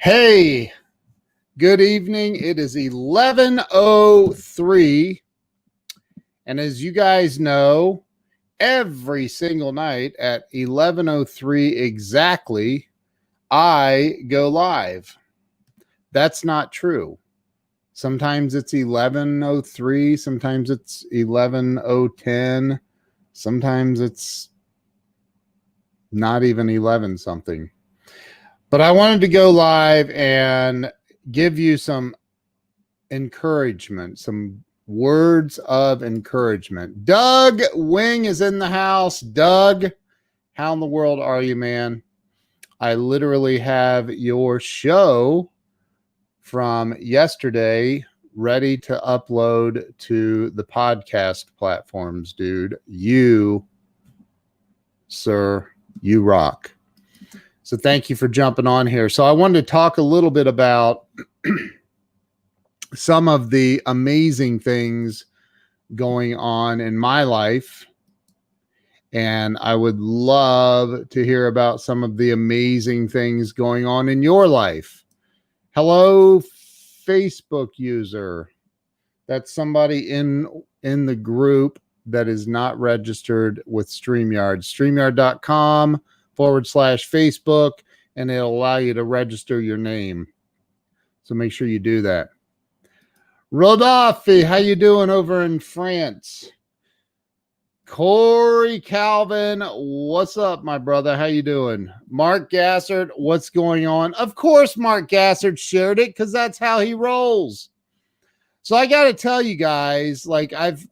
Hey, good evening. It is 11:03, and as you guys know, every single night at 11:03 exactly, I go live. That's not true. Sometimes it's 11:03, sometimes it's 11:10, sometimes it's not even 11 something. But I wanted to go live and give you some encouragement, some words of encouragement. Doug Wing is in the house. Doug, how in the world are you, man? I literally have your show from yesterday ready to upload to the podcast platforms, dude. You, sir, you rock. So thank you for jumping on here. So I wanted to talk a little bit about some of the amazing things going on in my life. And I would love to hear about some of the amazing things going on in your life. Hello, Facebook user. That's somebody in the group that is not registered with StreamYard. StreamYard.com/Facebook, and it'll allow you to register your name. So make sure you do that. Rodolphe, how you doing over in France? Corey Calvin, what's up, my brother? How you doing? Mark Gassert, what's going on? Of course, Mark Gassert shared it because that's how he rolls. So I got to tell you guys, like I've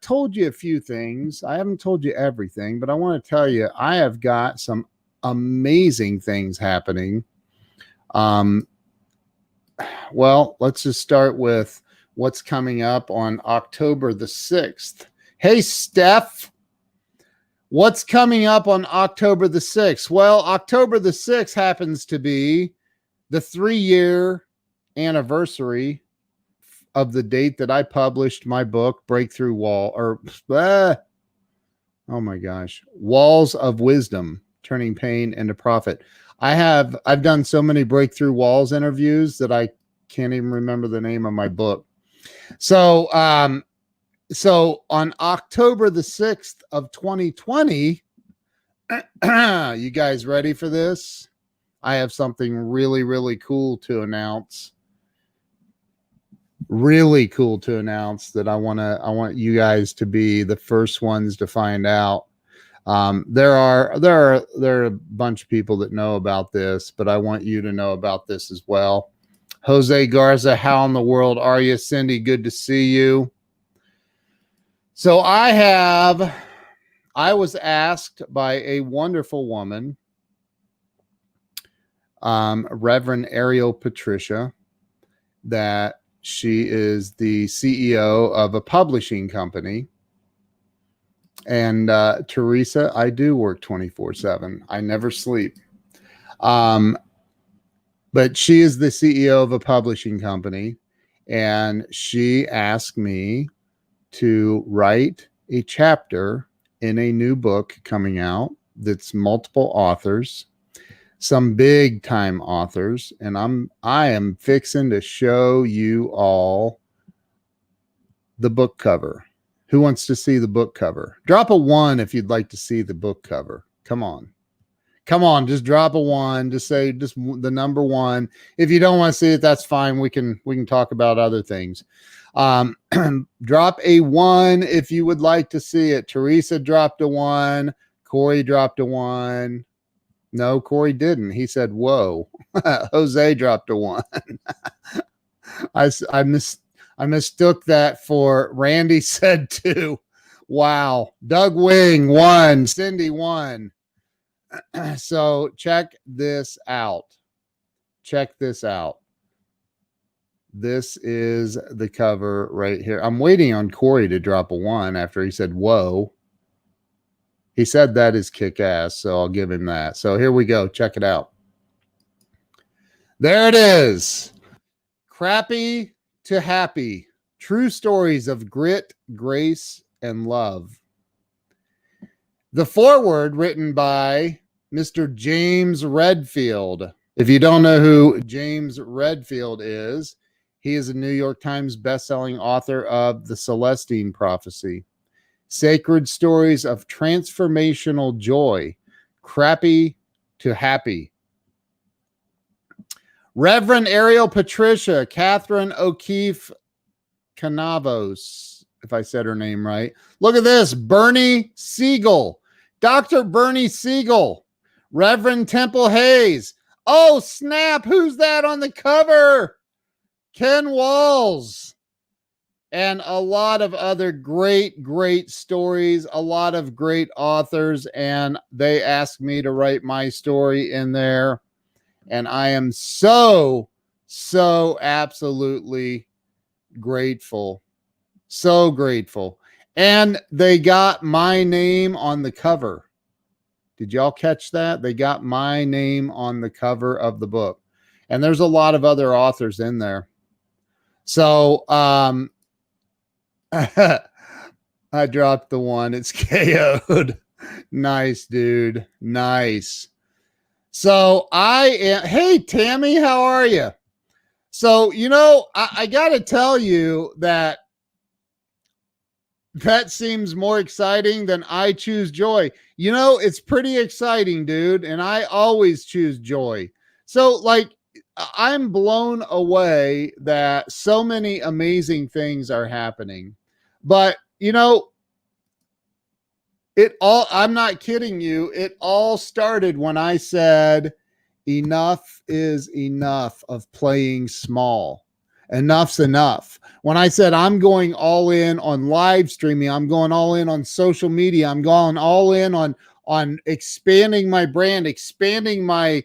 told you a few things. I haven't told you everything, but I want to tell you I have got some amazing things happening. Well, let's just start with what's coming up on October the 6th. Hey, Steph, what's coming up on October the 6th? Well, October the 6th happens to be the 3-year anniversary of the date that I published my book, Breakthrough Wall, oh my gosh, Walls of Wisdom, Turning Pain into Profit. I've done so many Breakthrough Walls interviews that I can't even remember the name of my book. So on October the 6th of 2020, you guys ready for this? I have something really, really cool to announce. Really cool to announce that I want you guys to be the first ones to find out. There are a bunch of people that know about this, but I want you to know about this as well. Jose Garza, how in the world are you? Cindy, good to see you. So I was asked by a wonderful woman, Reverend Ariel Patricia, that she is the CEO of a publishing company. And Teresa, I do work 24/7. I never sleep. But she is the CEO of a publishing company, and she asked me to write a chapter in a new book coming out that's multiple authors, some big time authors, and I am fixing to show you all the book cover. Who wants to see the book cover? Drop a 1 if you'd like to see the book cover. Come on, just drop a 1. Just say just the number 1. If you don't want to see it, that's fine. We can talk about other things. Drop a 1 if you would like to see it. Teresa dropped a 1. Corey dropped a 1. No, Corey didn't. He said, whoa. Jose dropped a 1. I mistook that for Randy said 2. Wow. Doug Wing 1. Cindy 1. So check this out. This is the cover right here. I'm waiting on Corey to drop a 1 after he said, whoa. He said that is kick-ass, so I'll give him that. So here we go. Check it out. There it is. Crappy to Happy. True stories of grit, grace, and love. The foreword written by Mr. James Redfield. If you don't know who James Redfield is, he is a New York Times bestselling author of The Celestine Prophecy, Sacred Stories of Transformational Joy, Crappy to Happy. Reverend Ariel Patricia Catherine O'Keefe Canavos, if I said her name right. Look at this, Bernie Siegel, Dr. Bernie Siegel, Reverend Temple Hayes. Oh, snap, who's that on the cover? Ken Walls. And a lot of other great, great stories, a lot of great authors, and they asked me to write my story in there. And I am so absolutely grateful. So grateful. And they got my name on the cover. Did y'all catch that? They got my name on the cover of the book. And there's a lot of other authors in there. So I dropped the one. It's KO'd. Nice, dude. Nice. So hey, Tammy, how are you? So, I got to tell you that seems more exciting than I Choose Joy. It's pretty exciting, dude. And I always choose joy. So I'm blown away that so many amazing things are happening. But, I'm not kidding you. It all started when I said, enough is enough of playing small. Enough's enough. When I said I'm going all in on live streaming, I'm going all in on social media, I'm going all in on expanding my brand, expanding my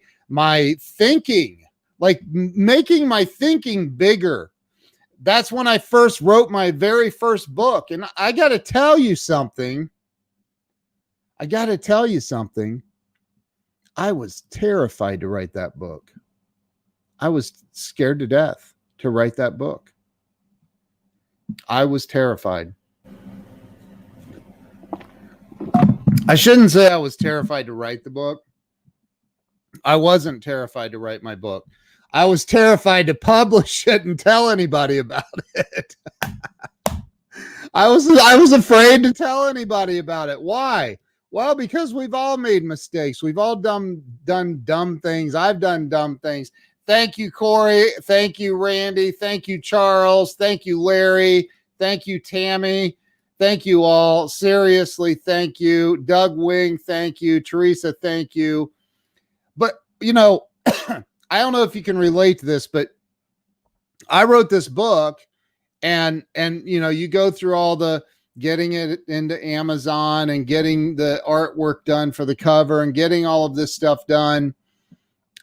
thinking, making my thinking bigger. That's when I first wrote my very first book. And I got to tell you something. I was terrified to write that book. I was scared to death to write that book. I was terrified. I shouldn't say I was terrified to write the book. I wasn't terrified to write my book. I was terrified to publish it and tell anybody about it. I was afraid to tell anybody about it. Why? Well, because we've all made mistakes. We've all done dumb things. I've done dumb things. Thank you, Corey. Thank you, Randy. Thank you, Charles. Thank you, Larry. Thank you, Tammy. Thank you all. Seriously, thank you. Doug Wing, thank you. Teresa, thank you. But, I don't know if you can relate to this, but I wrote this book and you go through all the getting it into Amazon and getting the artwork done for the cover and getting all of this stuff done.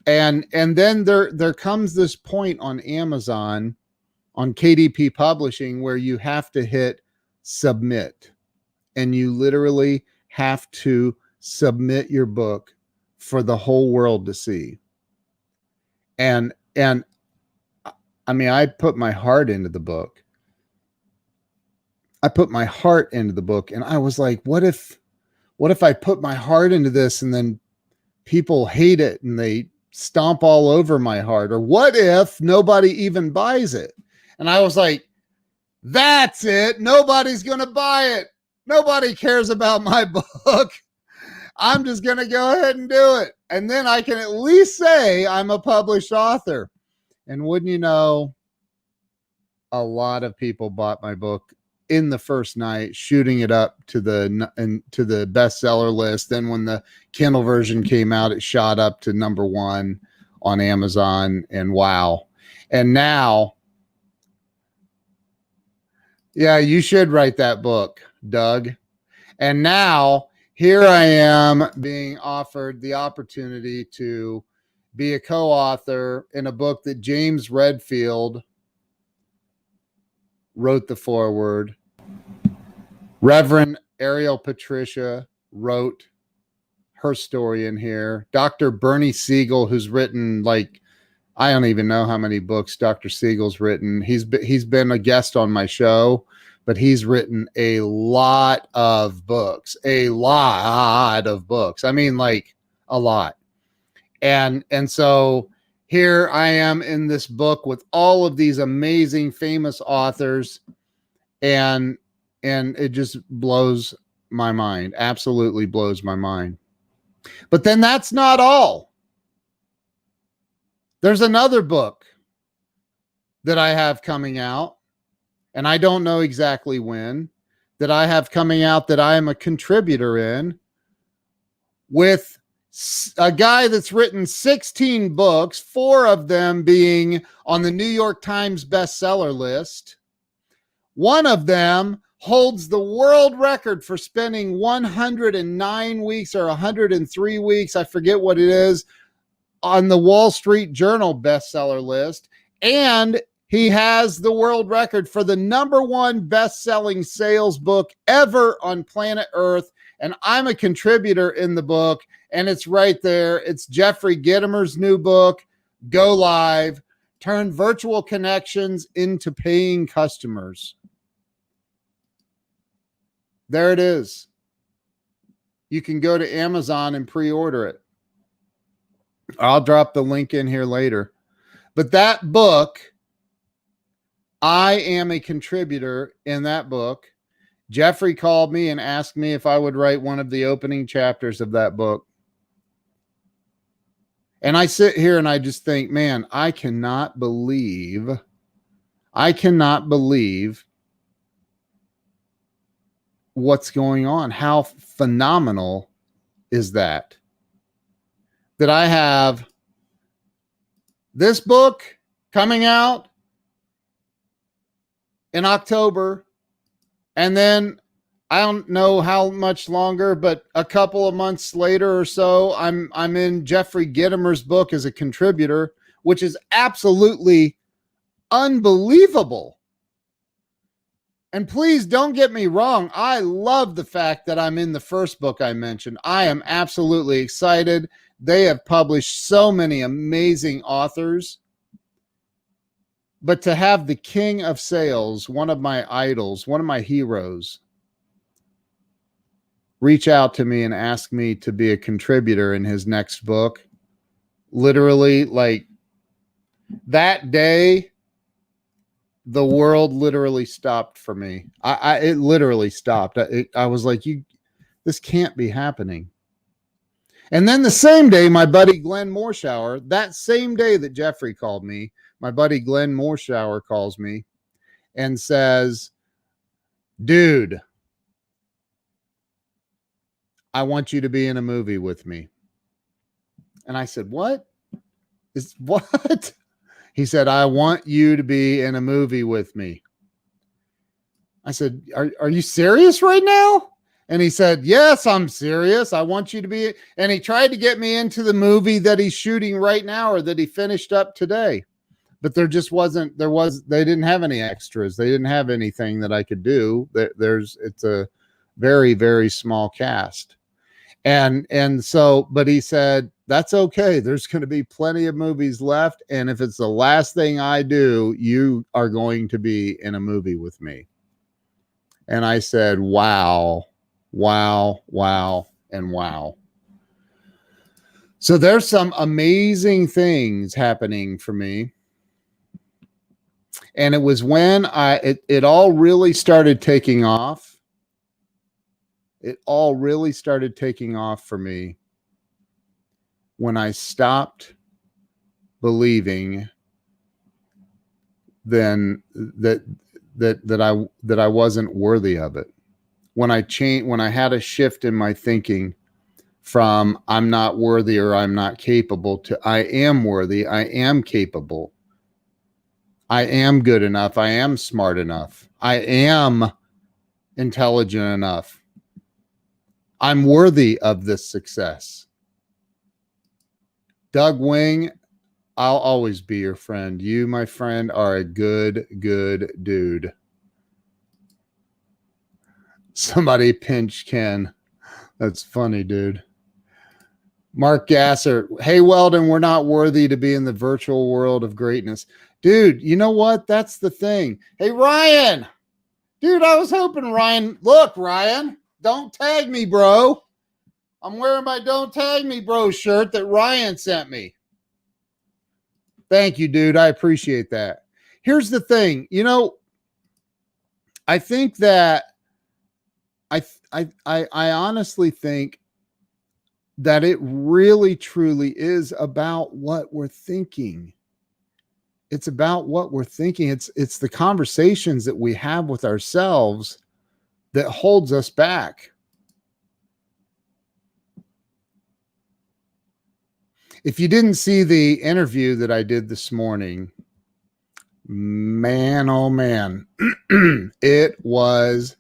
And then there comes this point on Amazon, on KDP Publishing, where you have to hit submit, and you literally have to submit your book for the whole world to see. And I mean, I put my heart into the book. And I was like, what if I put my heart into this and then people hate it and they stomp all over my heart? Or what if nobody even buys it? And I was like, that's it. Nobody's going to buy it. Nobody cares about my book. I'm just going to go ahead and do it. And then I can at least say I'm a published author. And wouldn't you know, a lot of people bought my book in the first night, shooting it up to the bestseller list. Then when the Kindle version came out, it shot up to #1 on Amazon, and wow. And now, yeah, you should write that book, Doug. And now here I am being offered the opportunity to be a co-author in a book that James Redfield wrote the foreword. Reverend Ariel Patricia wrote her story in here. Dr. Bernie Siegel, who's written I don't even know how many books Dr. Siegel's written. He's been a guest on my show, but he's written a lot of books. I mean, a lot. And so here I am in this book with all of these amazing, famous authors, and it just blows my mind. Absolutely blows my mind. But then that's not all. There's another book that I have coming out, and I don't know exactly when, that I have coming out that I am a contributor in, with a guy that's written 16 books, 4 of them being on the New York Times bestseller list. One of them holds the world record for spending 109 weeks or 103 weeks, I forget what it is, on the Wall Street Journal bestseller list. And he has the world record for the #1 best-selling sales book ever on planet Earth. And I'm a contributor in the book, and it's right there. It's Jeffrey Gitomer's new book, Go Live, Turn Virtual Connections into Paying Customers. There it is. You can go to Amazon and pre-order it. I'll drop the link in here later. But that book, I am a contributor in that book. Jeffrey called me and asked me if I would write one of the opening chapters of that book. And I sit here and I just think, man, I cannot believe what's going on. How phenomenal is that? That I have this book coming out in October, and then I don't know how much longer, but a couple of months later or so, I'm in Jeffrey Gitomer's book as a contributor, which is absolutely unbelievable. And please don't get me wrong. I love the fact that I'm in the first book I mentioned. I am absolutely excited. They have published so many amazing authors. But to have the king of sales, one of my idols, one of my heroes, reach out to me and ask me to be a contributor in his next book, literally, like, that day, the world literally stopped for me. It literally stopped. I was like, this can't be happening. And then the same day, my buddy Glenn Morshower, that same day that Jeffrey called me, my buddy Glenn Morshower calls me and says, dude, I want you to be in a movie with me. And I said, what? What? He said, I want you to be in a movie with me. I said, are you serious right now? And he said, yes, I'm serious. I want you to be. And he tried to get me into the movie that he's shooting right now, or that he finished up today. But there just wasn't, they didn't have any extras. They didn't have anything that I could do. It's a very, very small cast. And so, but he said, that's okay. There's going to be plenty of movies left. And if it's the last thing I do, you are going to be in a movie with me. And I said, wow, wow, wow, and wow. So there's some amazing things happening for me. And it was when it all really started taking off. It all really started taking off for me when I stopped believing then that I wasn't worthy of it. When I had a shift in my thinking from I'm not worthy or I'm not capable to I am worthy, I am capable, I am good enough, I am smart enough, I am intelligent enough, I'm worthy of this success. Doug Wing, I'll always be your friend. You, my friend, are a good dude. Somebody pinch Ken. That's funny, dude. Mark Gasser. Hey, Weldon, we're not worthy to be in the virtual world of greatness. Dude, you know what? That's the thing. Hey, Ryan. Dude, I was hoping Ryan. Look, Ryan, don't tag me, bro. I'm wearing my Don't Tag Me Bro shirt that Ryan sent me. Thank you, dude. I appreciate that. Here's the thing, I think that I honestly think that it really truly is about what we're thinking. It's about what we're thinking. It's the conversations that we have with ourselves that holds us back. If you didn't see the interview that I did this morning, man, oh man, it was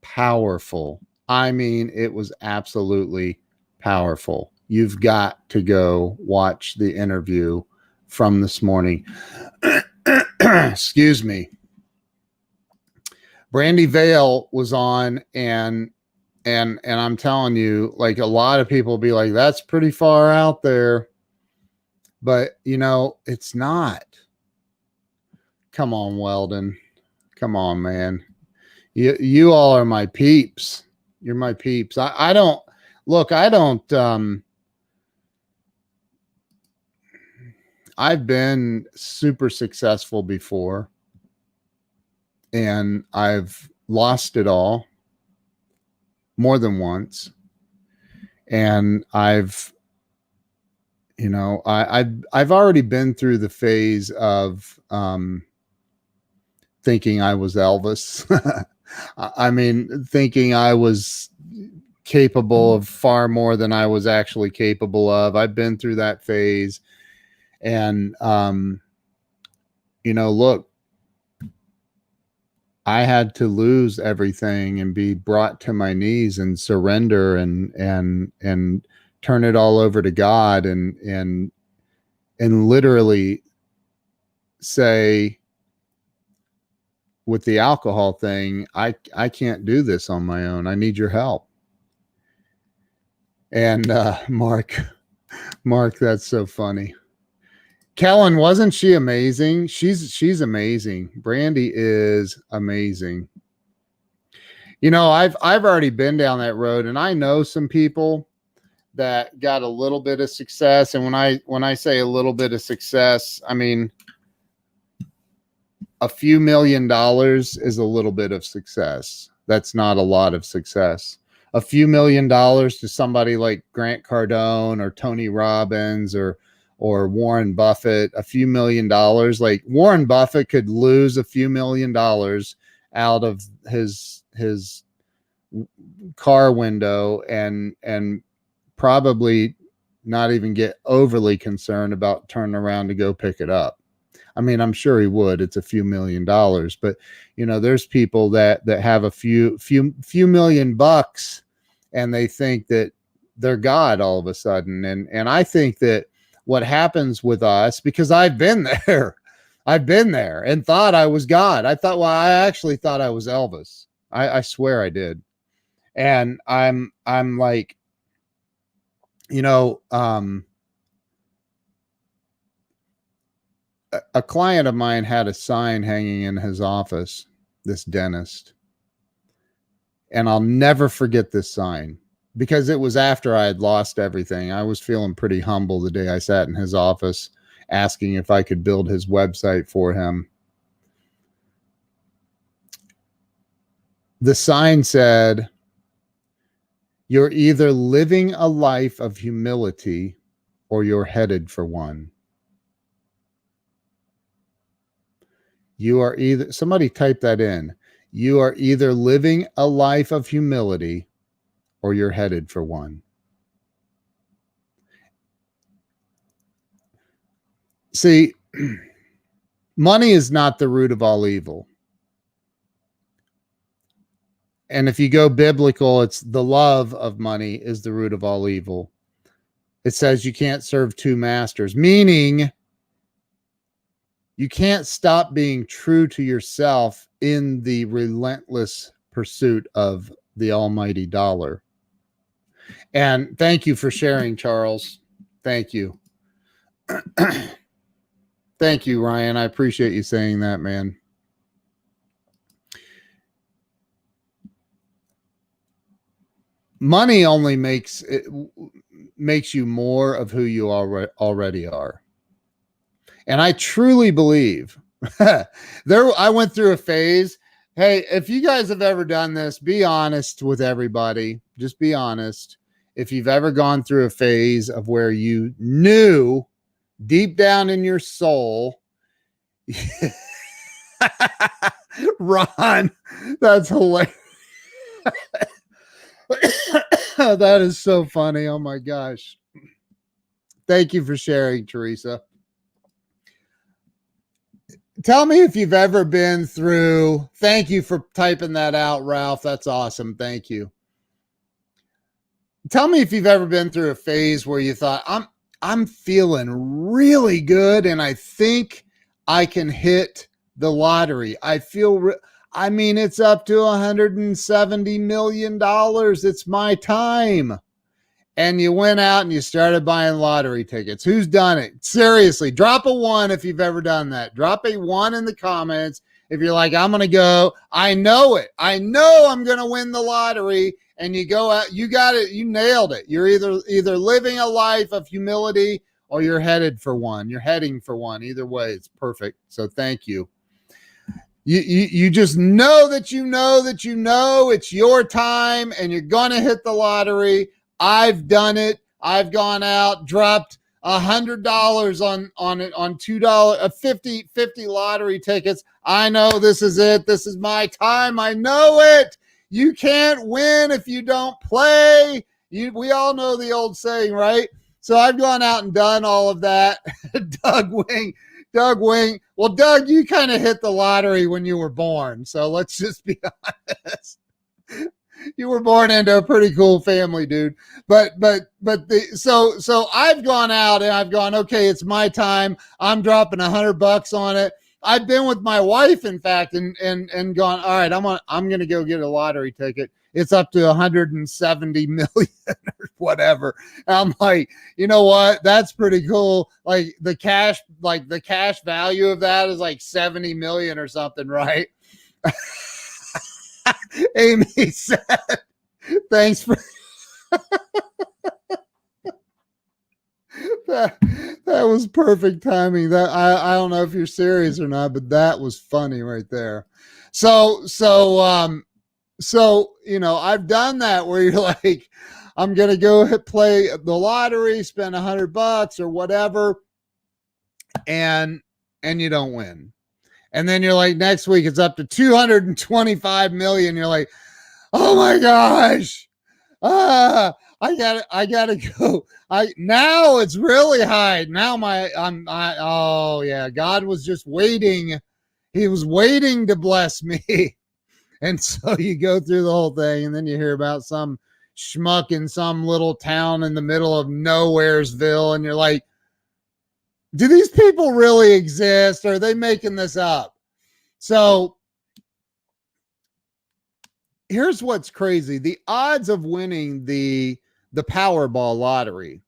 powerful. I mean, it was absolutely powerful. You've got to go watch the interview from this morning. Excuse me. Brandy Vale was on, and I'm telling you, like, a lot of people be like, that's pretty far out there. But it's not. Come on, Weldon. Come on, man. You all are my peeps. You're my peeps. I don't I've been super successful before, and I've lost it all more than once. And I've already been through the phase of thinking I was Elvis. I mean, thinking I was capable of far more than I was actually capable of. I've been through that phase. And, look, I had to lose everything and be brought to my knees and surrender and turn it all over to God and literally say, with the alcohol thing, I can't do this on my own. I need your help. And Mark, that's so funny. Kellen, wasn't she amazing? She's amazing. Brandy is amazing. I've already been down that road, and I know some people that got a little bit of success. And when I say a little bit of success, I mean a few $1 million is a little bit of success. That's not a lot of success. A few $1 million to somebody like Grant Cardone or Tony Robbins or Warren Buffett, a few $1 million. Like Warren Buffett could lose a few $1 million out of his car window and probably not even get overly concerned about turning around to go pick it up. I mean, I'm sure he would. It's a few $1 million, but there's people that have a few $1 million, and they think that they're God all of a sudden. And I think that what happens with us, because I've been there and thought I was God. I actually thought I was Elvis. I swear I did. And I'm like, a client of mine had a sign hanging in his office, this dentist. And I'll never forget this sign, because it was after I had lost everything. I was feeling pretty humble the day I sat in his office asking if I could build his website for him. The sign said, "You're either living a life of humility or you're headed for one." You are either, somebody type that in. You are either living a life of humility or you're headed for one. See, money is not the root of all evil. And if you go biblical, it's the love of money is the root of all evil. It says you can't serve two masters, meaning you can't stop being true to yourself in the relentless pursuit of the almighty dollar. And thank you for sharing, Charles. Thank you. Thank you, Ryan. I appreciate you saying that, man. Money only makes you more of who you already are. And I truly believe I went through a phase. Hey, if you guys have ever done this, be honest with everybody. Just be honest. If you've ever gone through a phase of where you knew deep down in your soul, Ron, that's hilarious. That is so funny. Oh my gosh. Thank you for sharing, Teresa. Tell me if you've ever been through. Thank you for typing that out, Ralph. That's awesome. Thank you. Tell me if you've ever been through a phase where you thought, I'm feeling really good and I think I can hit the lottery. I mean, it's up to $170 million. It's my time. And you went out and you started buying lottery tickets. Who's done it? Seriously, drop a 1 if you've ever done that. Drop a 1 in the comments if you're like, I'm going to go. I know it. I know I'm going to win the lottery. And you go out, you got it. You nailed it. You're either living a life of humility or you're headed for one. You're heading for one. Either way, it's perfect. So thank you. You just know that it's your time and you're going to hit the lottery. I've done it. I've gone out, dropped $100 on it, on $2, 50 lottery tickets. I know this is it. This is my time. I know it. You can't win if you don't play. We all know the old saying, right? So I've gone out and done all of that. Doug Wing. Well, Doug, you kind of hit the lottery when you were born. So let's just be honest. You were born into a pretty cool family, dude. So I've gone out and I've gone, okay, it's my time. I'm dropping $100 on it. I've been with my wife, in fact, and gone, all right, I'm going to go get a lottery ticket. It's up to 170 million or whatever. And I'm like, you know what? That's pretty cool. Like the cash value of that is like 70 million or something, right? Amy said, thanks for that was perfect timing. That I don't know if you're serious or not, but that was funny right there. So you know, I've done that where you're like, I'm gonna go play the lottery, spend $100 or whatever, and you don't win. And then you're like, next week it's up to 225 million. You're like, oh my gosh. I gotta go. Now it's really high. Now oh yeah, God was just waiting. He was waiting to bless me. And so you go through the whole thing and then you hear about some schmuck in some little town in the middle of Nowheresville. And you're like, do these people really exist? Or are they making this up? So here's what's crazy. The odds of winning the Powerball lottery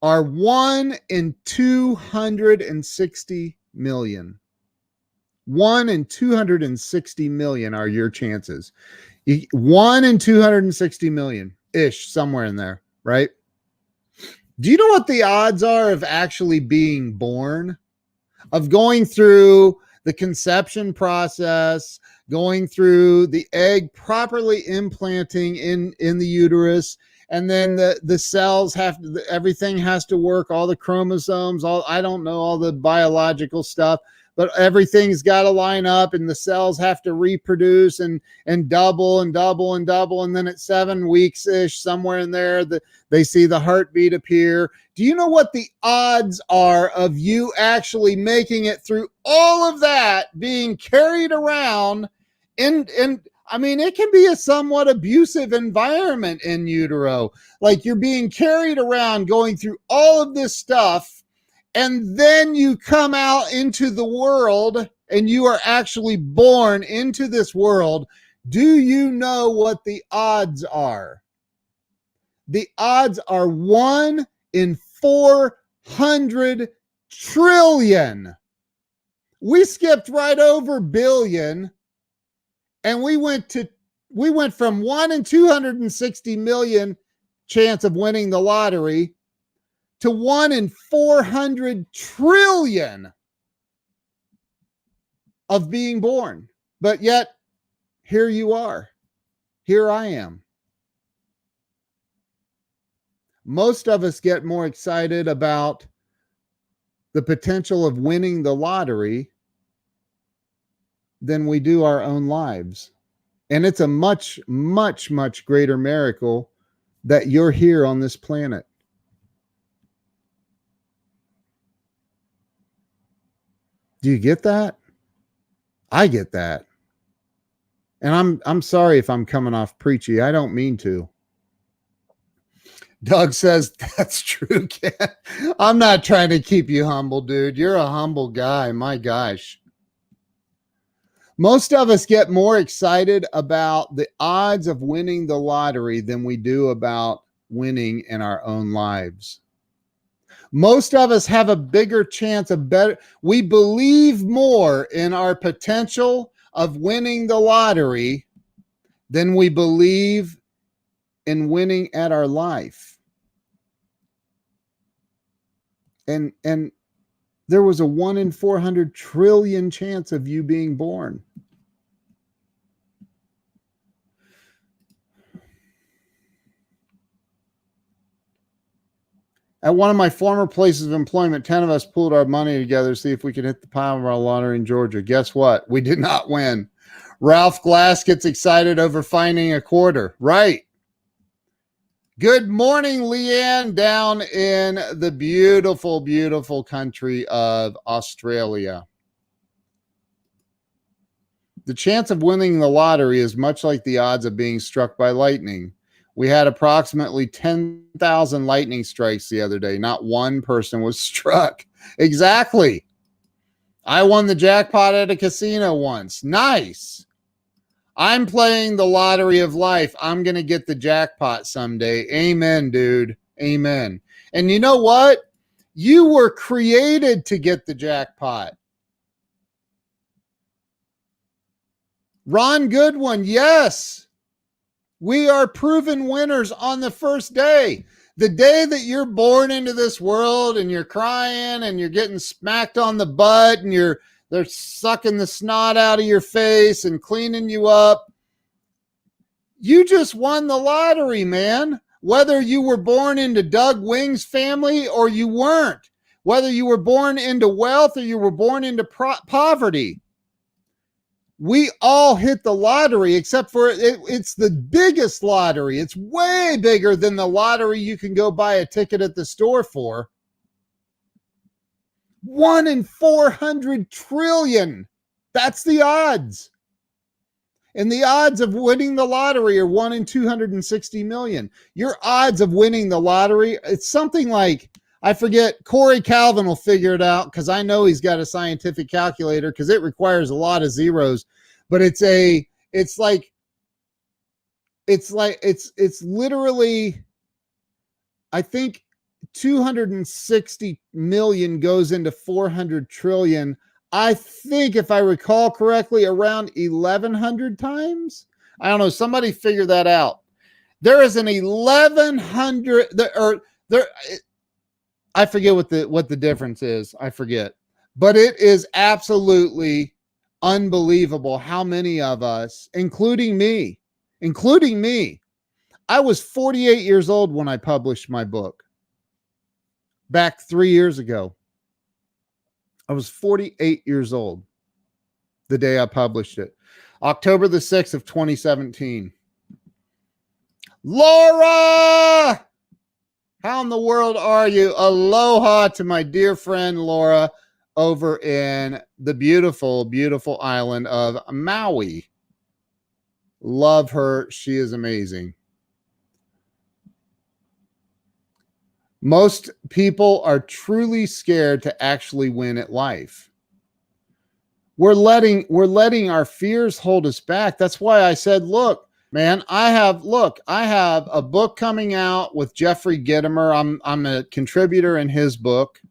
are 1 in 260 million. 1 in 260 million are your chances. 1 in 260 million ish, somewhere in there, right? Do you know what the odds are of actually being born? Of going through the conception process, going through the egg properly implanting in the uterus, and then the cells everything has to work, all the chromosomes, I don't know, all the biological stuff, but everything's got to line up and the cells have to reproduce and double and double and double. And then at 7 weeks ish, somewhere in there, they see the heartbeat appear. Do you know what the odds are of you actually making it through all of that, being carried around I mean, it can be a somewhat abusive environment in utero. Like you're being carried around going through all of this stuff, and then you come out into the world and you are actually born into this world. Do you know what the odds are? The odds are 1 in 400 trillion. We skipped right over billion. And we went from 1 in 260 million chance of winning the lottery to 1 in 400 trillion of being born. But yet, here you are. Here I am. Most of us get more excited about the potential of winning the lottery than we do our own lives. And it's a much, much, much greater miracle that you're here on this planet. Do you get that? I get that. And I'm sorry if I'm coming off preachy. I don't mean to. Doug says, that's true, Ken. I'm not trying to keep you humble, dude. You're a humble guy. My gosh. Most of us get more excited about the odds of winning the lottery than we do about winning in our own lives. Most of us have a bigger chance of better. We believe more in our potential of winning the lottery than we believe in winning at our life. And there was a 1 in 400 trillion chance of you being born. At one of my former places of employment, 10 of us pooled our money together to see if we could hit the Powerball lottery in Georgia. Guess what? We did not win. Ralph Glass gets excited over finding a quarter. Right. Good morning, Leanne, down in the beautiful, beautiful country of Australia. The chance of winning the lottery is much like the odds of being struck by lightning. We had approximately 10,000 lightning strikes the other day. Not one person was struck. Exactly. I won the jackpot at a casino once. Nice. I'm playing the lottery of life. I'm going to get the jackpot someday. Amen, dude. Amen. And you know what? You were created to get the jackpot. Ron Goodwin, yes. We are proven winners on the first day. The day that you're born into this world and you're crying and you're getting smacked on the butt and they're sucking the snot out of your face and cleaning you up. You just won the lottery, man. Whether you were born into Doug Wing's family or you weren't. Whether you were born into wealth or you were born into poverty. We all hit the lottery, except for it's the biggest lottery. It's way bigger than the lottery you can go buy a ticket at the store for. 1 in 400 trillion. That's the odds. And the odds of winning the lottery are 1 in 260 million. Your odds of winning the lottery, it's something like, I forget, Corey Calvin will figure it out because I know he's got a scientific calculator because it requires a lot of zeros. But it's literally, I think 260 million goes into 400 trillion. I think, if I recall correctly, around 1,100 times. I don't know. Somebody figure that out. There is an 1,100 there. I forget what the difference is. I forget, but it is absolutely unbelievable how many of us, including me, I was 48 years old when I published my book back 3 years ago. I was 48 years old the day I published it. October the 6th of 2017. Laura! How in the world are you? Aloha to my dear friend Laura over in the beautiful, beautiful island of Maui. Love her. She is amazing. Most people are truly scared to actually win at life. We're letting our fears hold us back. That's why I said, look, man, I have a book coming out with Jeffrey Gitomer. I'm a contributor in his book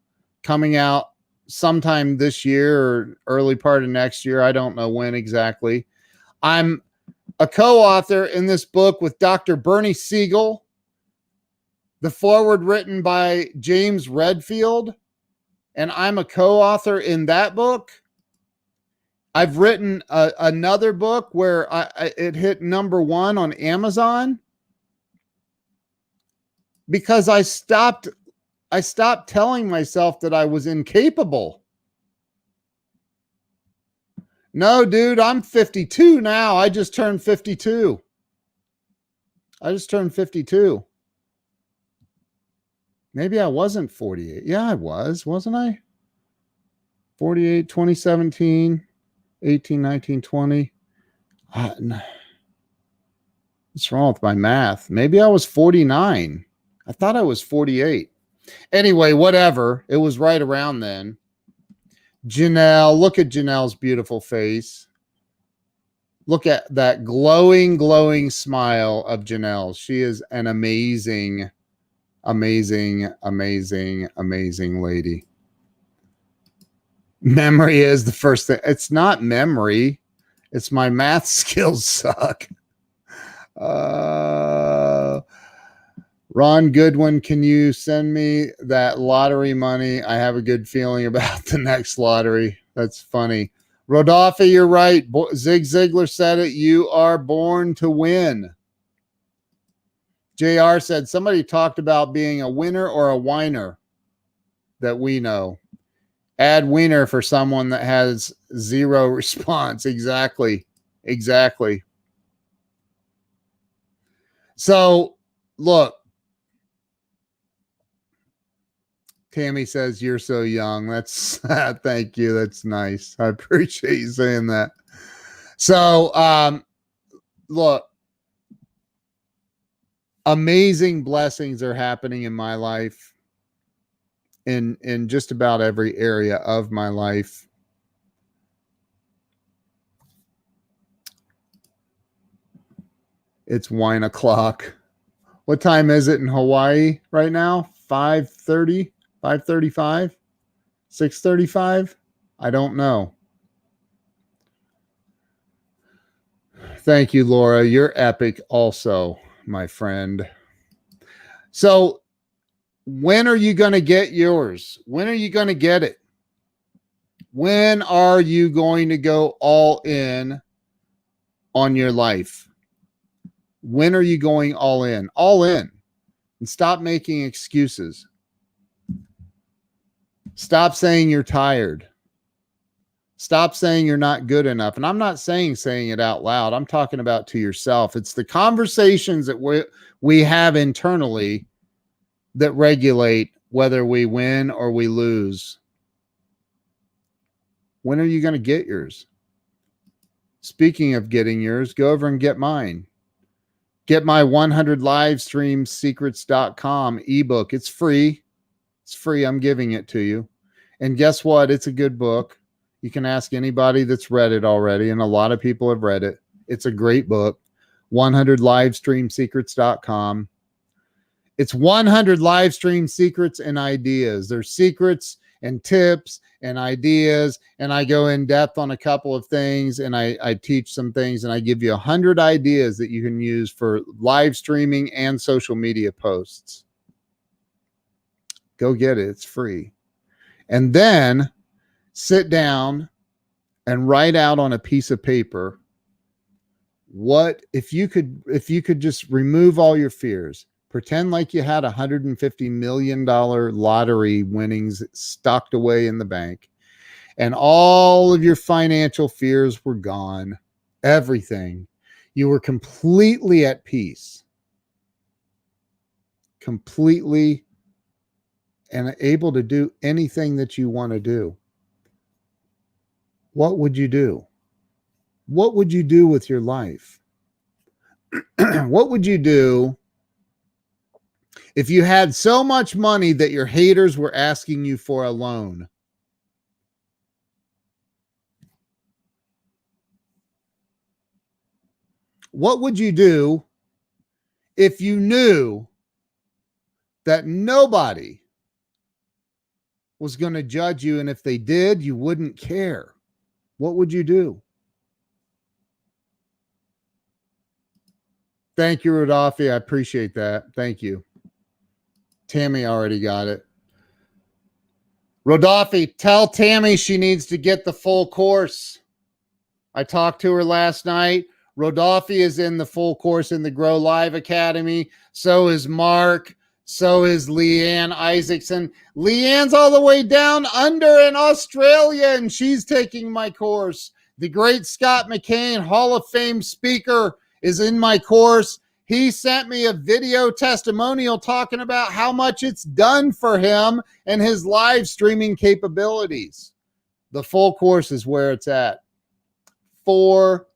coming out sometime this year or early part of next year. I don't know when exactly. I'm a co-author in this book with Dr. Bernie Siegel. The foreword written by James Redfield, and I'm a co-author in that book. I've written another book where it hit #1 on Amazon because I stopped telling myself that I was incapable. No, dude, I'm 52 now. I just turned 52. Maybe I wasn't 48. Yeah, I was, wasn't I? 48, 2017, 18, 19, 20. What's wrong with my math? Maybe I was 49. I thought I was 48. Anyway, whatever. It was right around then. Janelle, look at Janelle's beautiful face. Look at that glowing, glowing smile of Janelle. She is an amazing, amazing, amazing, amazing lady. Memory is the first thing. It's not memory. It's my math skills suck. Ron Goodwin, can you send me that lottery money? I have a good feeling about the next lottery. That's funny. Rodolphe, you're right. Zig Ziglar said it. You are born to win. JR said somebody talked about being a winner or a whiner that we know. Add winner for someone that has zero response. Exactly. So, look. Tammy says, you're so young. That's thank you. That's nice. I appreciate you saying that. So, look, amazing blessings are happening in my life, in just about every area of my life. It's wine o'clock. What time is it in Hawaii right now? 5:30, 5:35, 6:35? I don't know. Thank you, Laura. You're epic also, my friend. So, when are you going to get yours? When are you going to get it? When are you going to go all in on your life? When are you going all in? All in. And stop making excuses. Stop saying you're tired. Stop saying you're not good enough. And I'm not saying it out loud. I'm talking about to yourself. It's the conversations that we have internally that regulate whether we win or we lose. When are you going to get yours? Speaking of getting yours, go over and get mine. Get my 100livestreamsecrets.com ebook. It's free. It's free. I'm giving it to you. And guess what? It's a good book. You can ask anybody that's read it already, and a lot of people have read it. It's a great book. 100livestreamsecrets.com. It's 100 live stream secrets and ideas. There's secrets and tips and ideas, and I go in depth on a couple of things, and I teach some things, and I give you 100 ideas that you can use for live streaming and social media posts. Go get it. It's free. And then sit down and write out on a piece of paper what if you could just remove all your fears. Pretend like you had $150 million lottery winnings stocked away in the bank, and all of your financial fears were gone. Everything. You were completely at peace. Completely and able to do anything that you want to do. What would you do? What would you do with your life? What would you do if you had so much money that your haters were asking you for a loan? What would you do if you knew that nobody was going to judge you, and if they did, you wouldn't care? What would you do? Thank you, Rodolphe. I appreciate that. Thank you. Tammy already got it. Rodolphe, tell Tammy she needs to get the full course. I talked to her last night. Rodolphe is in the full course in the Grow Live Academy. So is Mark. So is Leanne Isaacson. Leanne's all the way down under in Australia, and she's taking my course. The great Scott McCain, Hall of Fame speaker, is in my course. He sent me a video testimonial talking about how much it's done for him and his live streaming capabilities. The full course is where it's at. For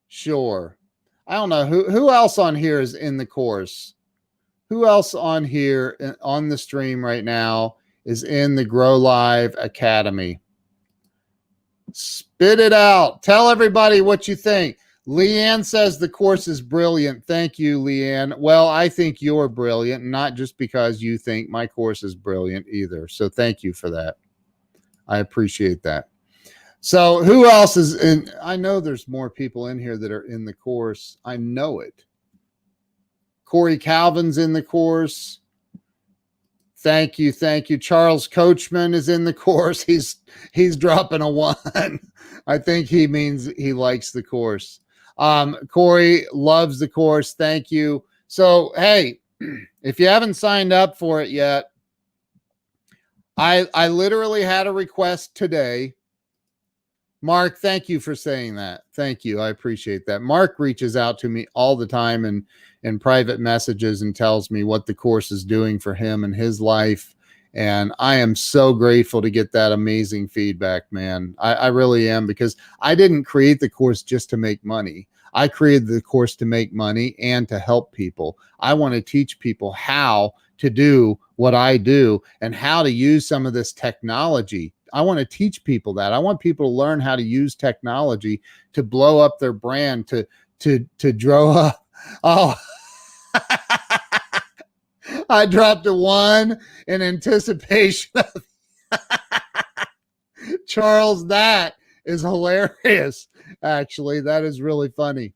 sure. I don't know who else on here is in the course. Who else on here on the stream right now is in the Grow Live Academy? Spit it out. Tell everybody what you think. Leanne says the course is brilliant. Thank you, Leanne. Well, I think you're brilliant, not just because you think my course is brilliant either. So thank you for that. I appreciate that. So who else is in? I know there's more people in here that are in the course. I know it. Corey Calvin's in the course. Thank you. Thank you. Charles Coachman is in the course. He's dropping a 1. I think he means he likes the course. Corey loves the course. Thank you. So, hey, if you haven't signed up for it yet, I literally had a request today. Mark, thank you for saying that. Thank you. I appreciate that. Mark reaches out to me all the time and in private messages and tells me what the course is doing for him and his life. And I am so grateful to get that amazing feedback, man. I really am, because I didn't create the course just to make money. I created the course to make money and to help people. I want to teach people how to do what I do and how to use some of this technology. I want to teach people that. I want people to learn how to use technology to blow up their brand, to draw up. Oh, I dropped a 1 in anticipation of Charles. That is hilarious. Actually, that is really funny.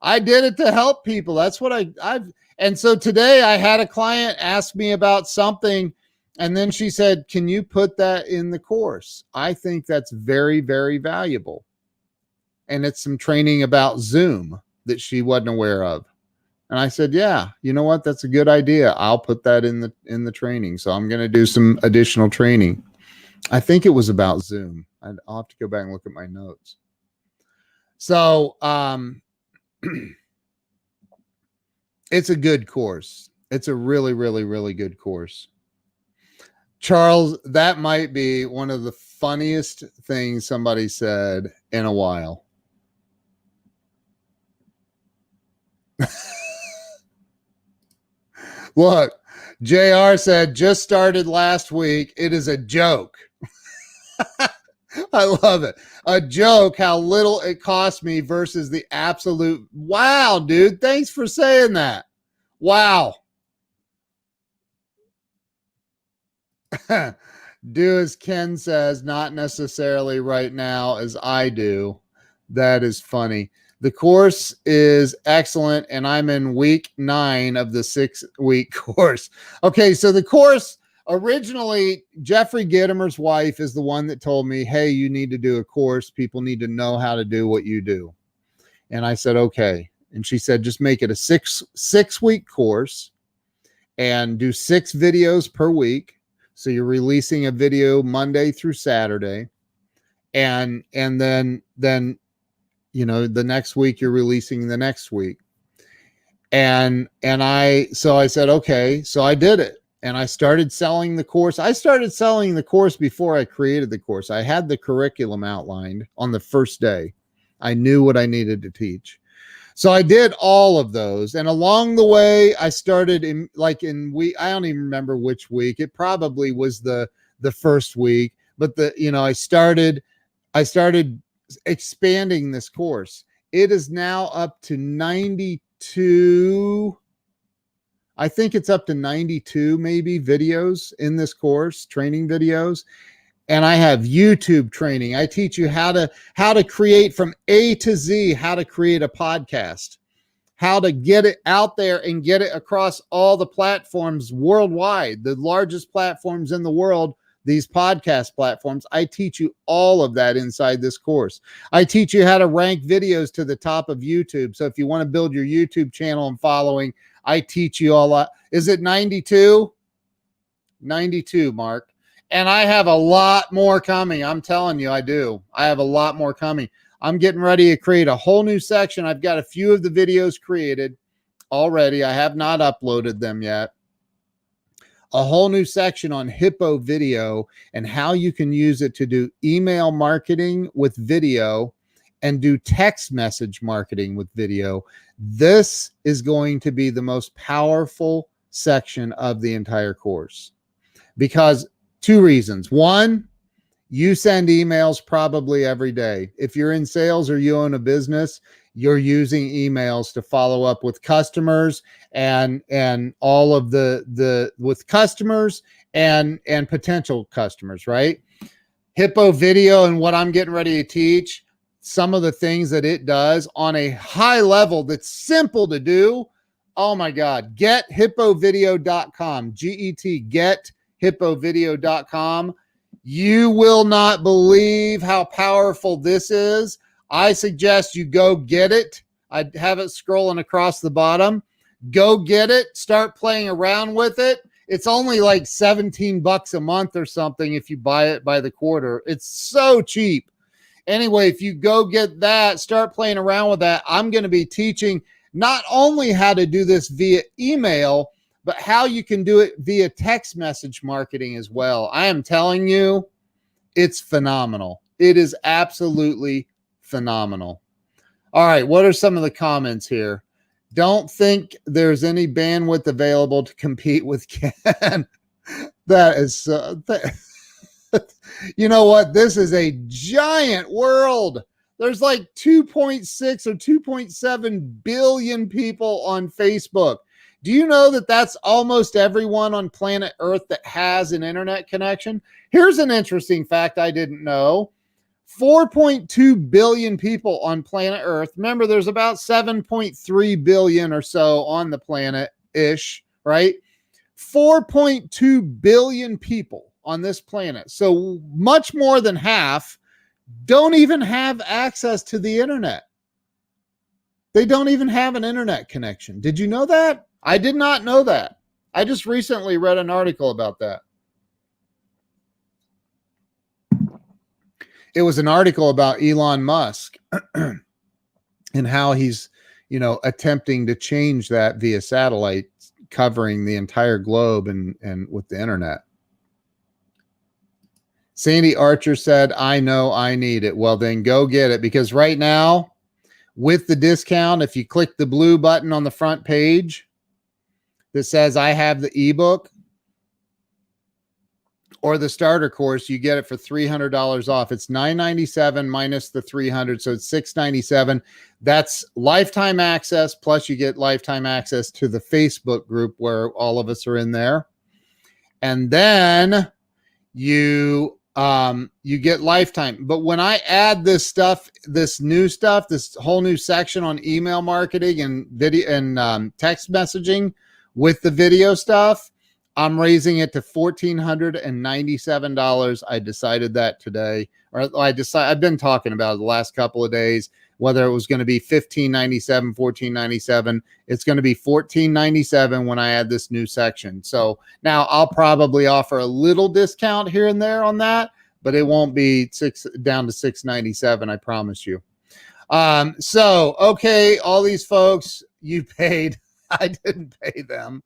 I did it to help people. That's what I've. And so today I had a client ask me about something, and then she said, can you put that in the course? I think that's very, very valuable. And it's some training about Zoom that she wasn't aware of. And I said, yeah, you know what? That's a good idea. I'll put that in the training. So I'm going to do some additional training. I think it was about Zoom. I'll have to go back and look at my notes. So it's a good course. It's a really, really, really good course. Charles, that might be one of the funniest things somebody said in a while. Look, JR said, just started last week. It is a joke. I love it. A joke how little it cost me versus the absolute. Wow, dude. Thanks for saying that. Wow. Do as Ken says, not necessarily right now as I do. That is funny. The course is excellent, and I'm in week 9 of the 6-week course. Okay, so the course, originally, Jeffrey Gitomer's wife is the one that told me, hey, you need to do a course. People need to know how to do what you do. And I said, okay. And she said, just make it a six-week course and do 6 videos per week. So you're releasing a video Monday through Saturday. And then you know, the next week you're releasing the next week. And I said, okay, so I did it. And I started selling the course. I started selling the course before I created the course. I had the curriculum outlined on the first day. I knew what I needed to teach. So I did all of those. And along the way, I started in week, I don't even remember which week. It probably was the first week, but I started expanding this course. It is now up to 92. I think it's up to 92 maybe videos in this course, training videos. And I have YouTube training. I teach you how to create from A to Z, how to create a podcast. how to get it out there and get it across all the platforms worldwide, the largest platforms in the world, these podcast platforms. I teach you all of that inside this course. I teach you how to rank videos to the top of YouTube. So if you want to build your YouTube channel and following, I teach you all that. Is it 92? 92, Mark. And I have a lot more coming. I'm telling you, I do. I have a lot more coming. I'm getting ready to create a whole new section. I've got a few of the videos created already. I have not uploaded them yet. A whole new section on Hippo Video and how you can use it to do email marketing with video and do text message marketing with video. This is going to be the most powerful section of the entire course because two reasons. One, you send emails probably every day. If you're in sales or you own a business, you're using emails to follow up with customers and all of the with customers and potential customers, right? Hippo Video and what I'm getting ready to teach, some of the things that it does on a high level that's simple to do. Oh my God, gethippovideo.com, gethippovideo.com. You will not believe how powerful this is. I suggest you go get it. I have it scrolling across the bottom. Go get it. Start playing around with it. It's only like $17 a month or something if you buy it by the quarter. It's so cheap. Anyway, if you go get that, start playing around with that. I'm going to be teaching not only how to do this via email, but how you can do it via text message marketing as well. I am telling you, it's phenomenal. It is absolutely phenomenal. All right, what are some of the comments here? Don't think there's any bandwidth available to compete with Ken. That is, you know what? This is a giant world. There's like 2.6 or 2.7 billion people on Facebook. Do you know that that's almost everyone on planet Earth that has an internet connection? Here's an interesting fact I didn't know. 4.2 billion people on planet Earth. Remember, there's about 7.3 billion or so on the planet-ish, right? 4.2 billion people on this planet. So much more than half don't even have access to the internet. They don't even have an internet connection. Did you know that? I did not know that. I just recently read an article about that. It was an article about Elon Musk and how he's, attempting to change that via satellite, covering the entire globe and with the internet. Sandy Archer said, I know I need it. Well, then go get it, because right now with the discount, if you click the blue button on the front page that says I have the ebook or the starter course, you get it for $300 off. It's $997 minus the $300, so it's $697. That's lifetime access, plus you get lifetime access to the Facebook group where all of us are in there. And then you get lifetime. But when I add this stuff, this new stuff, this whole new section on email marketing and video and text messaging with the video stuff, I'm raising it to $1,497. I decided that today, or I've been talking about it the last couple of days, whether it was going to be $1,597, $1,497. It's going to be $1,497 when I add this new section. So now I'll probably offer a little discount here and there on that, but it won't be down to $697. I promise you. So, okay, all these folks you paid, I didn't pay them.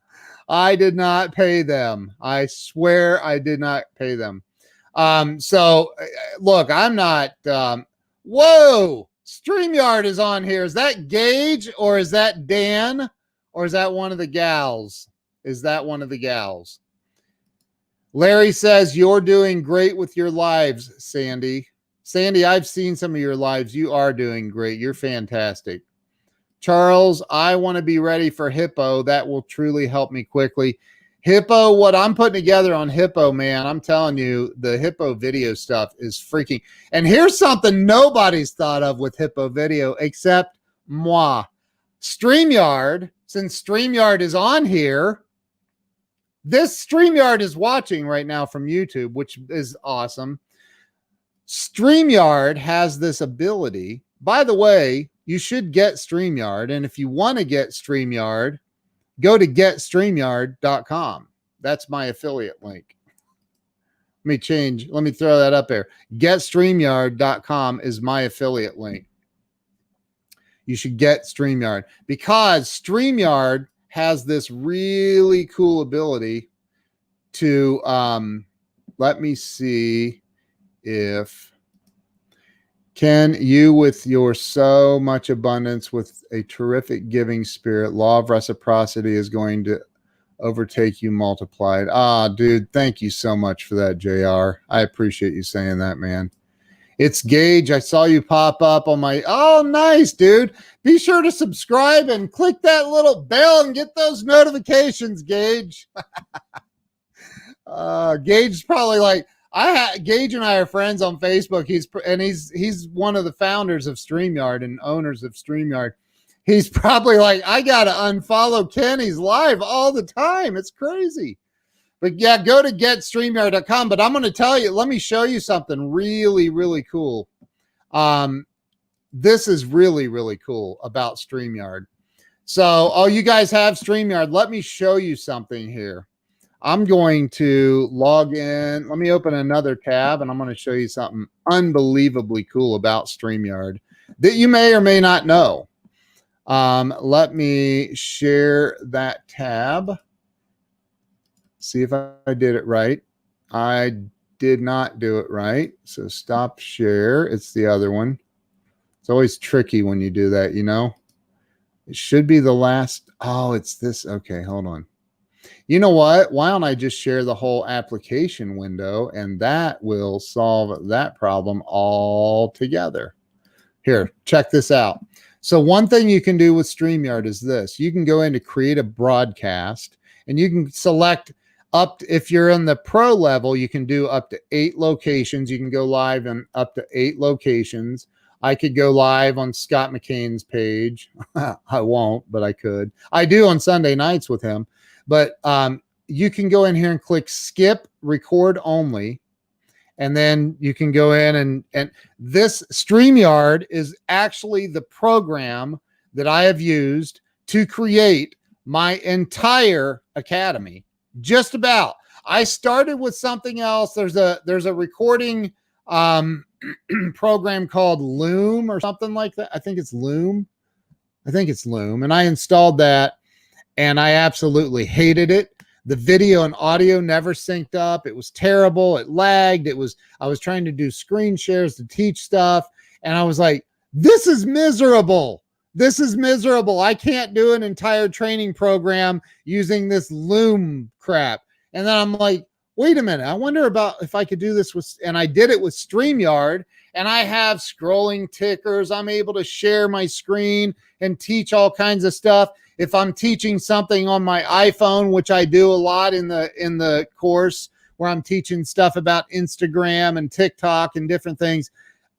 I did not pay them. I swear I did not pay them. So look, I'm not, whoa, StreamYard is on here. Is that Gage or is that Dan or is that one of the gals? Is that one of the gals? Larry says, you're doing great with your lives, Sandy. Sandy, I've seen some of your lives. You are doing great. You're fantastic. Charles, I want to be ready for Hippo. That will truly help me quickly. Hippo, what I'm putting together on Hippo, man, I'm telling you, the Hippo video stuff is freaking. And here's something nobody's thought of with Hippo video except moi. StreamYard, since StreamYard is on here, this StreamYard is watching right now from YouTube, which is awesome. StreamYard has this ability. By the way, you should get StreamYard. And if you want to get StreamYard, go to getstreamyard.com. That's my affiliate link. Let me throw that up there. Getstreamyard.com is my affiliate link. You should get StreamYard because StreamYard has this really cool ability to, let me see if, can you with your so much abundance with a terrific giving spirit, law of reciprocity is going to overtake you multiplied. Dude, thank you so much for that, JR. I appreciate you saying that, man. It's Gage. I saw you pop up on my, oh, nice, dude. Be sure to subscribe and click that little bell and get those notifications, Gage. Gage's probably like, Gage and I are friends on Facebook. He's one of the founders of StreamYard and owners of StreamYard. He's probably like, I gotta unfollow Ken. He's live all the time. It's crazy. But yeah, go to getstreamyard.com. But I'm going to tell you, let me show you something really, really cool. This is really, really cool about StreamYard. So, you guys have StreamYard. Let me show you something here. I'm going to log in. Let me open another tab, and I'm going to show you something unbelievably cool about StreamYard that you may or may not know. Let me share that tab. See if I did it right. I did not do it right. So stop share. It's the other one. It's always tricky when you do that, you know. It should be the last. Oh, it's this. Okay, hold on. You know what? Why don't I just share the whole application window, and that will solve that problem altogether. Here, check this out. So one thing you can do with StreamYard is this. You can go in to create a broadcast, and you can select up to, if you're in the pro level, you can do up to 8 locations. You can go live in up to 8 locations. I could go live on Scott McKain's page. I won't, but I could. I do on Sunday nights with him. But you can go in here and click skip record only. And then you can go in and this StreamYard is actually the program that I have used to create my entire academy. Just about. I started with something else. There's a recording program called Loom or something like that. I think it's Loom. And I installed that and I absolutely hated it. The video and audio never synced up. It was terrible. It lagged. I was trying to do screen shares to teach stuff. And I was like, this is miserable. This is miserable. I can't do an entire training program using this Loom crap. And then I'm like, wait a minute. I wonder about if I could do this with, and I did it with StreamYard, and I have scrolling tickers. I'm able to share my screen and teach all kinds of stuff. If I'm teaching something on my iPhone, which I do a lot in the course where I'm teaching stuff about Instagram and TikTok and different things,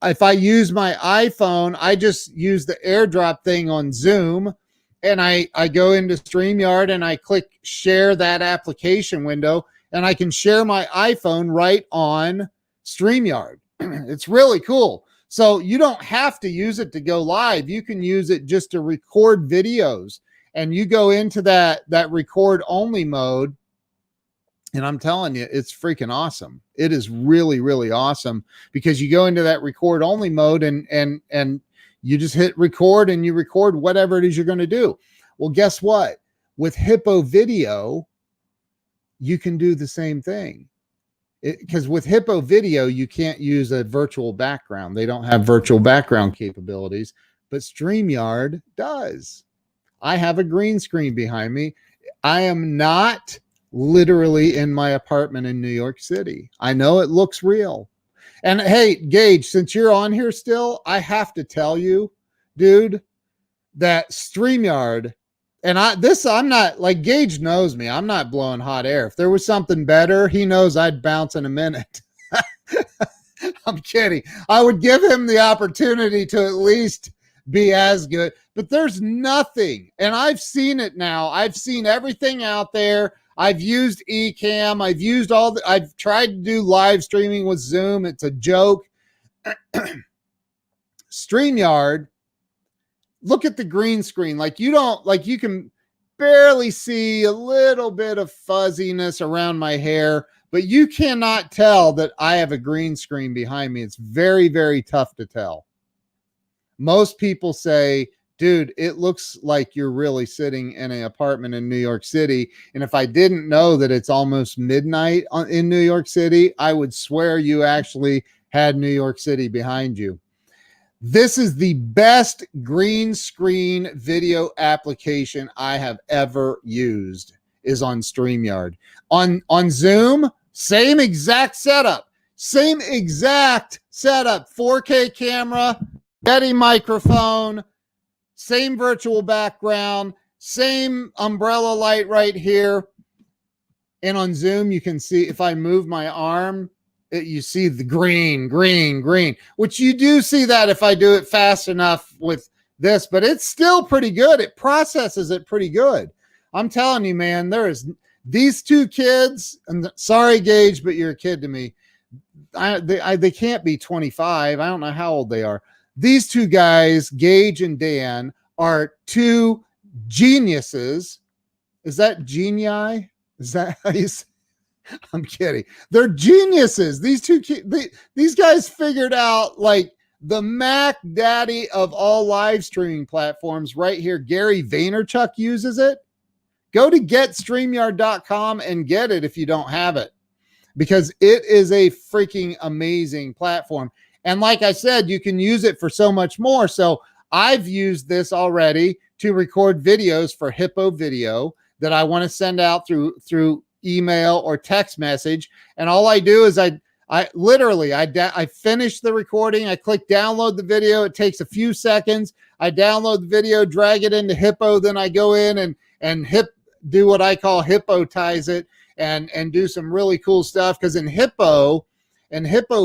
if I use my iPhone, I just use the AirDrop thing on Zoom, and I go into StreamYard and I click share that application window, and I can share my iPhone right on StreamYard. It's really cool. So you don't have to use it to go live. You can use it just to record videos, and you go into that record only mode. And I'm telling you, it's freaking awesome. It is really, really awesome because you go into that record only mode and you just hit record and you record whatever it is you're going to do. Well, guess what? With Hippo Video, you can do the same thing. Because with Hippo Video, you can't use a virtual background. They don't have virtual background capabilities, but StreamYard does. I have a green screen behind me. I am not literally in my apartment in New York City. I know it looks real. And hey, Gage, since you're on here still, I have to tell you, dude, that StreamYard, and I'm not, like, Gage knows me. I'm not blowing hot air. If there was something better, he knows I'd bounce in a minute. I'm kidding. I would give him the opportunity to at least be as good, but there's nothing. And I've seen it now. I've seen everything out there. I've used Ecamm. I've tried to do live streaming with Zoom. It's a joke. StreamYard, look at the green screen. You can barely see a little bit of fuzziness around my hair, but you cannot tell that I have a green screen behind me. It's very, very tough to tell. Most people say, dude, it looks like you're really sitting in an apartment in New York City. And if I didn't know that it's almost midnight in New York City, I would swear you actually had New York City behind you. This is the best green screen video application I have ever used, is on StreamYard. On Zoom, same exact setup. 4K camera, Yeti microphone, same virtual background, same umbrella light right here. And on Zoom, you can see if I move my arm, you see the green, which you do see that if I do it fast enough with this, but it's still pretty good. It processes it pretty good. I'm telling you, man, these two kids, and sorry, Gage, but you're a kid to me. They can't be 25. I don't know how old they are. These two guys, Gage and Dan, are two geniuses. Is that genii? Is that how you say? I'm kidding. They're geniuses. These guys figured out like the Mac Daddy of all live streaming platforms right here. Gary Vaynerchuk uses it. Go to getstreamyard.com and get it if you don't have it, because it is a freaking amazing platform. And like I said, you can use it for so much more. So I've used this already to record videos for Hippo Video that I want to send out through email or text message. And all I do is I finish the recording. I click download the video. It takes a few seconds. I download the video, drag it into Hippo. Then I go in and do what I call Hippotize it and do some really cool stuff. Because in Hippo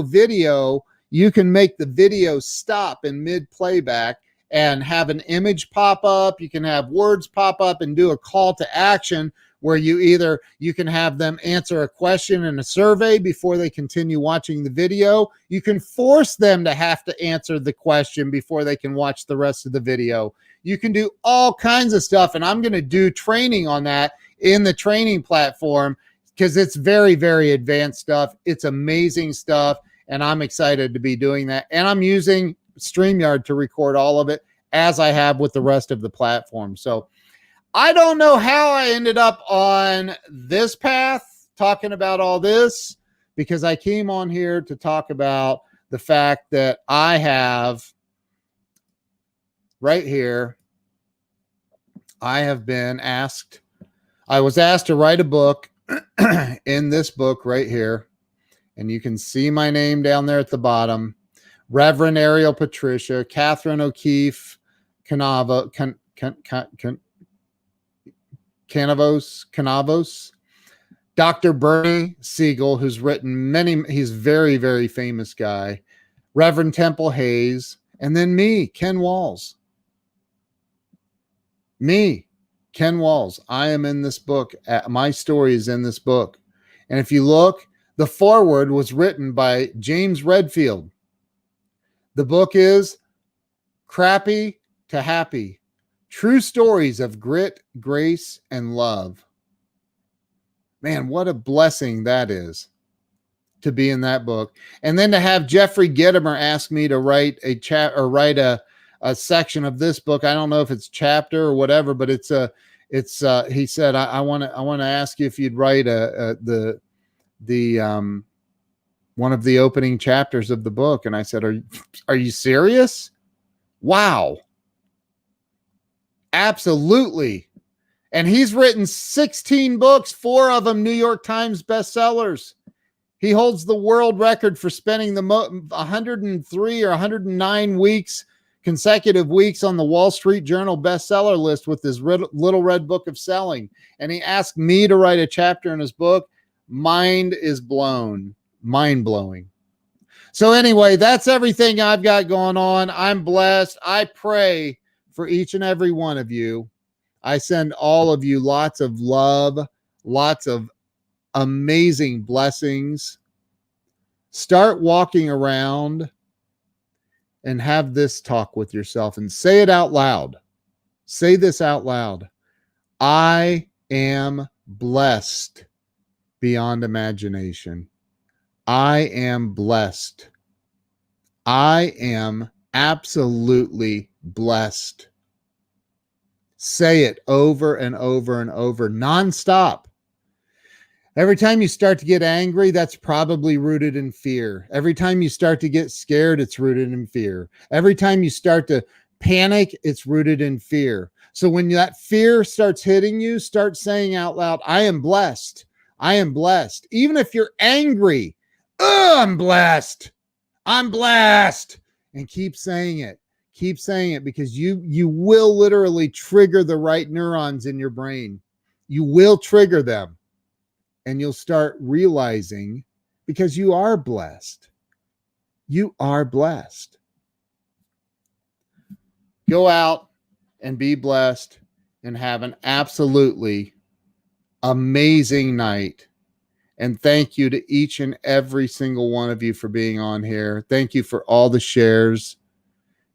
Video, you can make the video stop in mid playback and have an image pop up. You can have words pop up and do a call to action where you can have them answer a question in a survey before they continue watching the video. You can force them to have to answer the question before they can watch the rest of the video. You can do all kinds of stuff, and I'm going to do training on that in the training platform because it's very, very advanced stuff. It's amazing stuff, and I'm excited to be doing that. And I'm using StreamYard to record all of it as I have with the rest of the platform. So I don't know how I ended up on this path talking about all this, because I came on here to talk about the fact that I have right here, I was asked to write a book in this book right here. And you can see my name down there at the bottom. Reverend Ariel Patricia, Catherine O'Keefe, Canavos, Dr. Bernie Siegel, who's written he's very, very famous guy, Reverend Temple Hayes, and then me, Ken Walls. Me, Ken Walls. I am in this book. My story is in this book. And if you look, the foreword was written by James Redfield. The book is Crappy to Happy: True Stories of Grit, Grace, and Love. Man, what a blessing that is to be in that book. And then to have Jeffrey Gitomer ask me to write a section of this book. I don't know if it's chapter or whatever, but he said, I want to ask you if you'd write one of the opening chapters of the book. And I said, are you serious? Wow. Absolutely. And he's written 16 books, 4 of them New York Times bestsellers. He holds the world record for spending the 103 or 109 consecutive weeks on the Wall Street Journal bestseller list with his Little Red Book of Selling. And he asked me to write a chapter in his book. Mind blowing. So anyway, that's everything I've got going on. I'm blessed. I pray for each and every one of you. I send all of you lots of love, lots of amazing blessings. Start walking around and have this talk with yourself and say it out loud. Say this out loud. I am blessed beyond imagination. I am blessed. I am absolutely blessed. Say it over and over and over, nonstop. Every time you start to get angry, that's probably rooted in fear. Every time you start to get scared, it's rooted in fear. Every time you start to panic, it's rooted in fear. So when that fear starts hitting you, start saying out loud, I am blessed. I am blessed. Even if you're angry, I'm blessed. I'm blessed. And keep saying it. Keep saying it, because you will literally trigger the right neurons in your brain. You will trigger them. And you'll start realizing, because you are blessed. You are blessed. Go out and be blessed and have an absolutely amazing night. And thank you to each and every single one of you for being on here. Thank you for all the shares.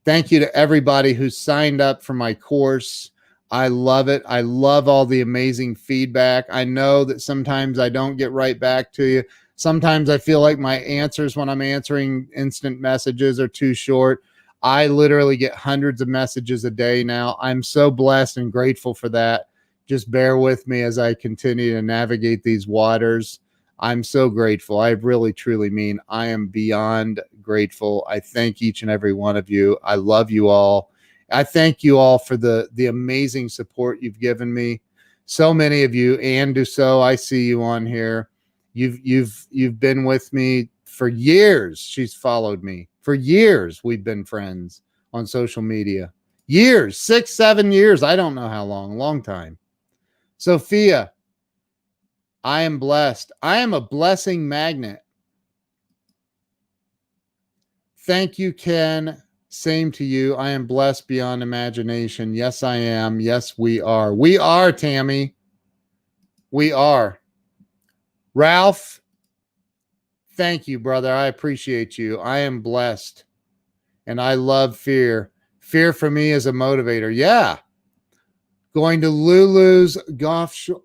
Thank you to everybody who signed up for my course. I love it. I love all the amazing feedback. I know that sometimes I don't get right back to you. Sometimes I feel like my answers when I'm answering instant messages are too short. I literally get hundreds of messages a day now. I'm so blessed and grateful for that. Just bear with me as I continue to navigate these waters. I'm so grateful. I really, truly mean I am beyond grateful. I thank each and every one of you. I love you all. I thank you all for the amazing support you've given me. So many of you, Ann Dussault, I see you on here. You've been with me for years. She's followed me for years. We've been friends on social media. Years, 6, 7 years. I don't know how long, a long time. Sophia, I am blessed. I am a blessing magnet. Thank you, Ken. Same to you. I am blessed beyond imagination. Yes, I am. Yes, we are. We are, Tammy. We are. Ralph, thank you, brother. I appreciate you. I am blessed. And I love fear. Fear for me is a motivator. Yeah. Going to Lulu's golf show.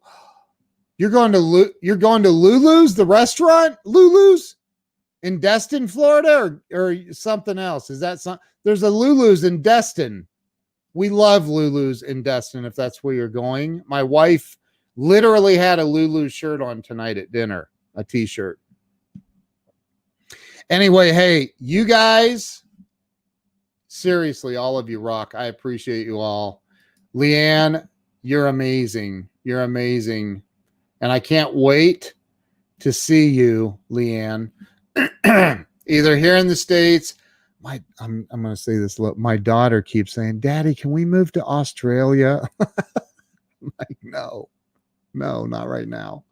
You're going to Lulu's, the restaurant? Lulu's? In Destin, Florida, or something else? Is that some? There's a Lulu's in Destin. We love Lulu's in Destin, if that's where you're going. My wife literally had a Lulu's shirt on tonight at dinner, a t-shirt. Anyway, hey, you guys, seriously, all of you rock. I appreciate you all. Leanne, you're amazing. You're amazing. And I can't wait to see you, Leanne. Either here in the States, I'm going to say this. Look, my daughter keeps saying, Daddy, can we move to Australia? I'm like, no, not right now.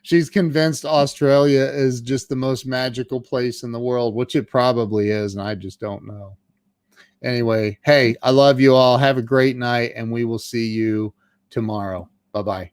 She's convinced Australia is just the most magical place in the world, which it probably is, and I just don't know. Anyway, hey, I love you all. Have a great night, and we will see you tomorrow. Bye-bye.